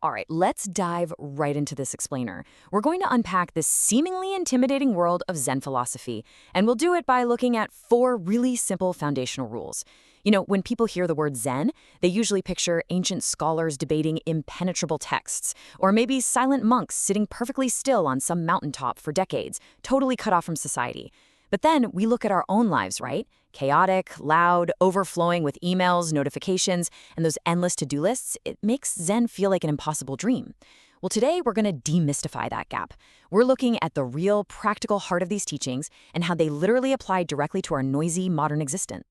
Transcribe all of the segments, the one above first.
All right, let's dive right into this explainer. We're going to unpack this seemingly intimidating world of Zen philosophy, and we'll do it by looking at 4 really simple foundational rules. When people hear the word Zen, they usually picture ancient scholars debating impenetrable texts, or maybe silent monks sitting perfectly still on some mountaintop for decades, totally cut off from society. But then we look at our own lives, right? Chaotic, loud, overflowing with emails, notifications, and those endless to-do lists. It makes Zen feel like an impossible dream. Well, today we're going to demystify that gap. We're looking at the real, practical heart of these teachings and how they literally apply directly to our noisy, modern existence.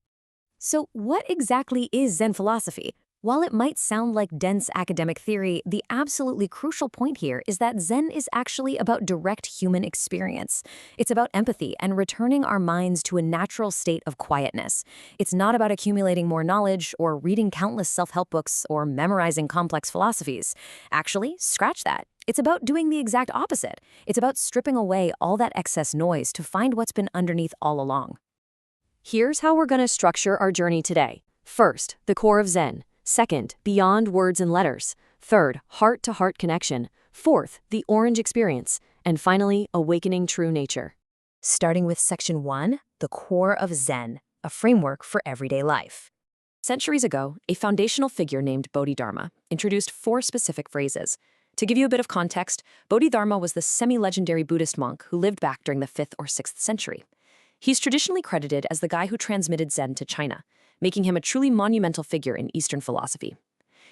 So what exactly is Zen philosophy? While it might sound like dense academic theory, the absolutely crucial point here is that Zen is actually about direct human experience. It's about empathy and returning our minds to a natural state of quietness. It's not about accumulating more knowledge or reading countless self-help books or memorizing complex philosophies. Actually, scratch that. It's about doing the exact opposite. It's about stripping away all that excess noise to find what's been underneath all along. Here's how we're going to structure our journey today. First, the core of Zen. Second, beyond words and letters. Third, heart-to-heart connection. Fourth, the orange experience. And finally, awakening true nature. Starting with Section 1, the core of Zen, a framework for everyday life. Centuries ago, a foundational figure named Bodhidharma introduced 4 specific phrases. To give you a bit of context, Bodhidharma was the semi-legendary Buddhist monk who lived back during the 5th or 6th century. He's traditionally credited as the guy who transmitted Zen to China, making him a truly monumental figure in Eastern philosophy.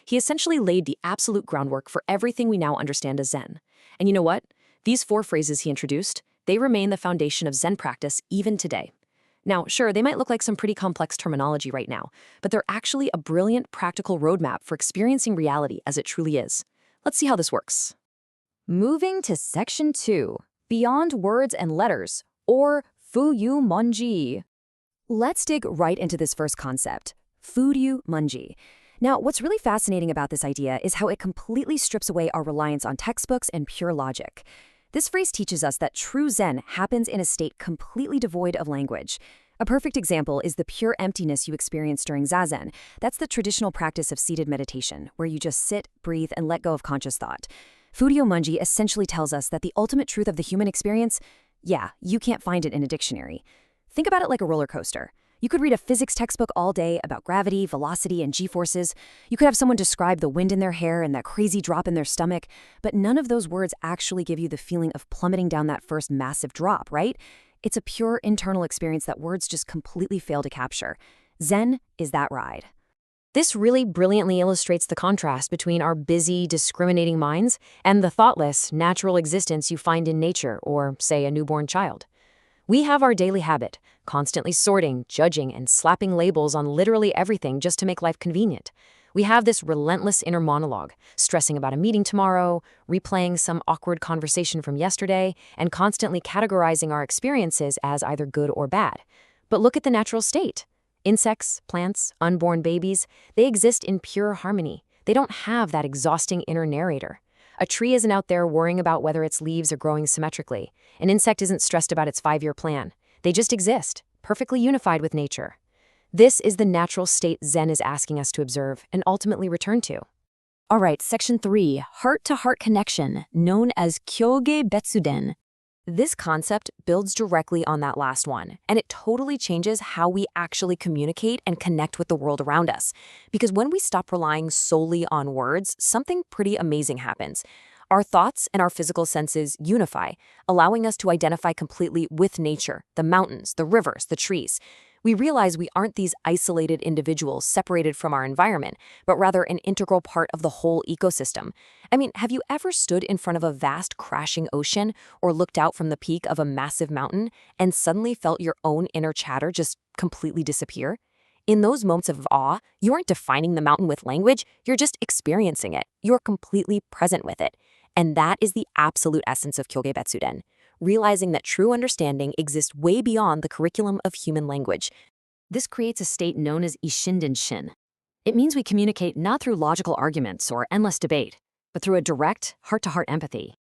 He essentially laid the absolute groundwork for everything we now understand as Zen. And you know what? These 4 phrases he introduced, they remain the foundation of Zen practice even today. Now, sure, they might look like some pretty complex terminology right now, but they're actually a brilliant practical roadmap for experiencing reality as it truly is. Let's see how this works. Moving to Section 2, beyond words and letters, or Furyu monji. Let's dig right into this first concept, Furyu monji. Now, what's really fascinating about this idea is how it completely strips away our reliance on textbooks and pure logic. This phrase teaches us that true Zen happens in a state completely devoid of language. A perfect example is the pure emptiness you experience during zazen. That's the traditional practice of seated meditation, where you just sit, breathe, and let go of conscious thought. Furyu monji essentially tells us that the ultimate truth of the human experience, you can't find it in a dictionary. Think about it like a roller coaster. You could read a physics textbook all day about gravity, velocity, and g-forces. You could have someone describe the wind in their hair and that crazy drop in their stomach, but none of those words actually give you the feeling of plummeting down that first massive drop, right? It's a pure internal experience that words just completely fail to capture. Zen is that ride. This really brilliantly illustrates the contrast between our busy, discriminating minds and the thoughtless, natural existence you find in nature or, say, a newborn child. We have our daily habit, constantly sorting, judging, and slapping labels on literally everything just to make life convenient. We have this relentless inner monologue, stressing about a meeting tomorrow, replaying some awkward conversation from yesterday, and constantly categorizing our experiences as either good or bad. But look at the natural state. Insects, plants, unborn babies, they exist in pure harmony. They don't have that exhausting inner narrator. A tree isn't out there worrying about whether its leaves are growing symmetrically. An insect isn't stressed about its 5-year plan. They just exist, perfectly unified with nature. This is the natural state Zen is asking us to observe and ultimately return to. All right, Section 3, heart-to-heart connection, known as Kyoge betsuden. This concept builds directly on that last one, and it totally changes how we actually communicate and connect with the world around us. Because when we stop relying solely on words, something pretty amazing happens. Our thoughts and our physical senses unify, allowing us to identify completely with nature, the mountains, the rivers, the trees. We realize we aren't these isolated individuals separated from our environment, but rather an integral part of the whole ecosystem. I mean, have you ever stood in front of a vast crashing ocean or looked out from the peak of a massive mountain and suddenly felt your own inner chatter just completely disappear? In those moments of awe, you aren't defining the mountain with language, you're just experiencing it. You're completely present with it. And that is the absolute essence of Kyoge betsuden. Realizing that true understanding exists way beyond the curriculum of human language. This creates a state known as ninshin. It means we communicate not through logical arguments or endless debate, but through a direct, heart-to-heart empathy.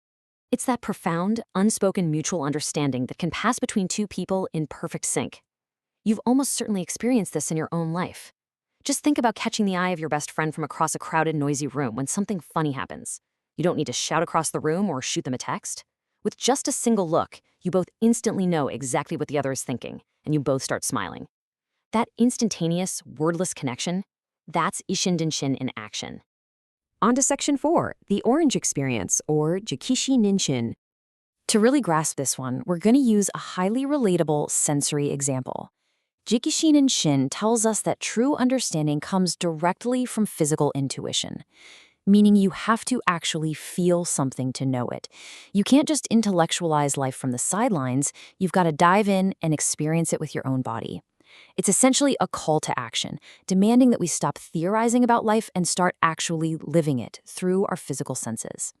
It's that profound, unspoken mutual understanding that can pass between two people in perfect sync. You've almost certainly experienced this in your own life. Just think about catching the eye of your best friend from across a crowded, noisy room when something funny happens. You don't need to shout across the room or shoot them a text. With just a single look, you both instantly know exactly what the other is thinking, and you both start smiling. That instantaneous, wordless connection, that's Isshin Dinshin in action. On to Section 4, the orange experience, or Jikishi ninshin. To really grasp this one, we're going to use a highly relatable sensory example. Jikishi ninshin tells us that true understanding comes directly from physical intuition, meaning you have to actually feel something to know it. You can't just intellectualize life from the sidelines, you've got to dive in and experience it with your own body. It's essentially a call to action, demanding that we stop theorizing about life and start actually living it through our physical senses.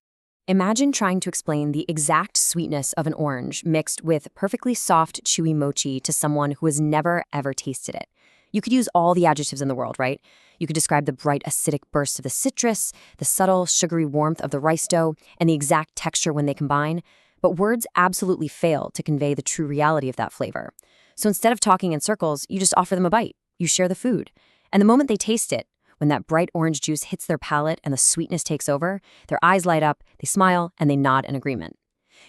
Imagine trying to explain the exact sweetness of an orange mixed with perfectly soft, chewy mochi to someone who has never, ever tasted it. You could use all the adjectives in the world, right? You could describe the bright, acidic bursts of the citrus, the subtle, sugary warmth of the rice dough, and the exact texture when they combine. But words absolutely fail to convey the true reality of that flavor. So instead of talking in circles, you just offer them a bite. You share the food. And the moment they taste it, when that bright orange juice hits their palate and the sweetness takes over, their eyes light up, they smile, and they nod in agreement.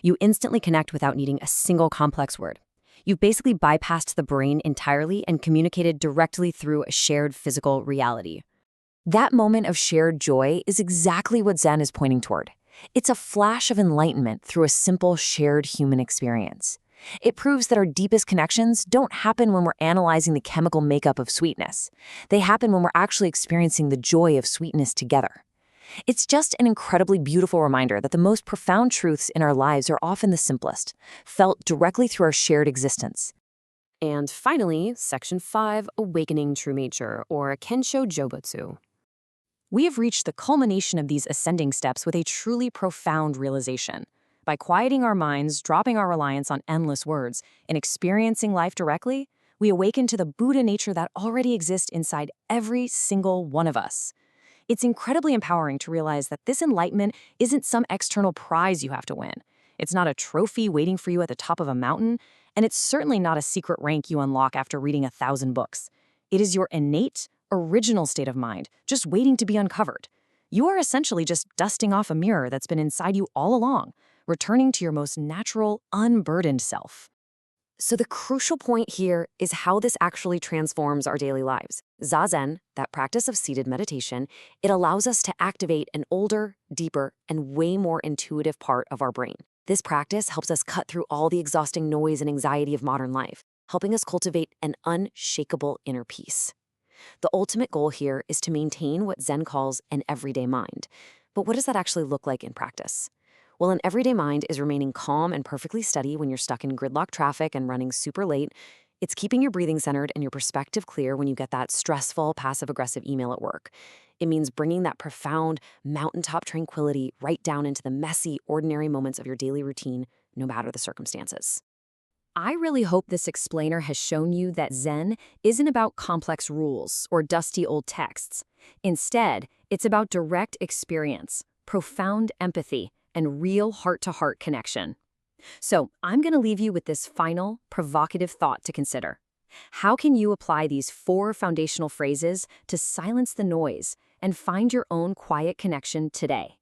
You instantly connect without needing a single complex word. You've basically bypassed the brain entirely and communicated directly through a shared physical reality. That moment of shared joy is exactly what Zen is pointing toward. It's a flash of enlightenment through a simple shared human experience. It proves that our deepest connections don't happen when we're analyzing the chemical makeup of sweetness. They happen when we're actually experiencing the joy of sweetness together. It's just an incredibly beautiful reminder that the most profound truths in our lives are often the simplest, felt directly through our shared existence. And finally, Section 5, Awakening True Nature, or Kensho jobutsu. We have reached the culmination of these ascending steps with a truly profound realization. By quieting our minds, dropping our reliance on endless words, and experiencing life directly, we awaken to the Buddha nature that already exists inside every single one of us. It's incredibly empowering to realize that this enlightenment isn't some external prize you have to win. It's not a trophy waiting for you at the top of a mountain, and it's certainly not a secret rank you unlock after reading 1,000 books. It is your innate, original state of mind, just waiting to be uncovered. You are essentially just dusting off a mirror that's been inside you all along, returning to your most natural, unburdened self. So the crucial point here is how this actually transforms our daily lives. Zazen, that practice of seated meditation, it allows us to activate an older, deeper, and way more intuitive part of our brain. This practice helps us cut through all the exhausting noise and anxiety of modern life, helping us cultivate an unshakable inner peace. The ultimate goal here is to maintain what Zen calls an everyday mind. But what does that actually look like in practice? Well, an everyday mind is remaining calm and perfectly steady when you're stuck in gridlock traffic and running super late. It's keeping your breathing centered and your perspective clear when you get that stressful, passive-aggressive email at work. It means bringing that profound, mountaintop tranquility right down into the messy, ordinary moments of your daily routine, no matter the circumstances. I really hope this explainer has shown you that Zen isn't about complex rules or dusty old texts. Instead, it's about direct experience, profound empathy, and real heart-to-heart connection. So I'm going to leave you with this final, provocative thought to consider. How can you apply these 4 foundational phrases to silence the noise and find your own quiet connection today?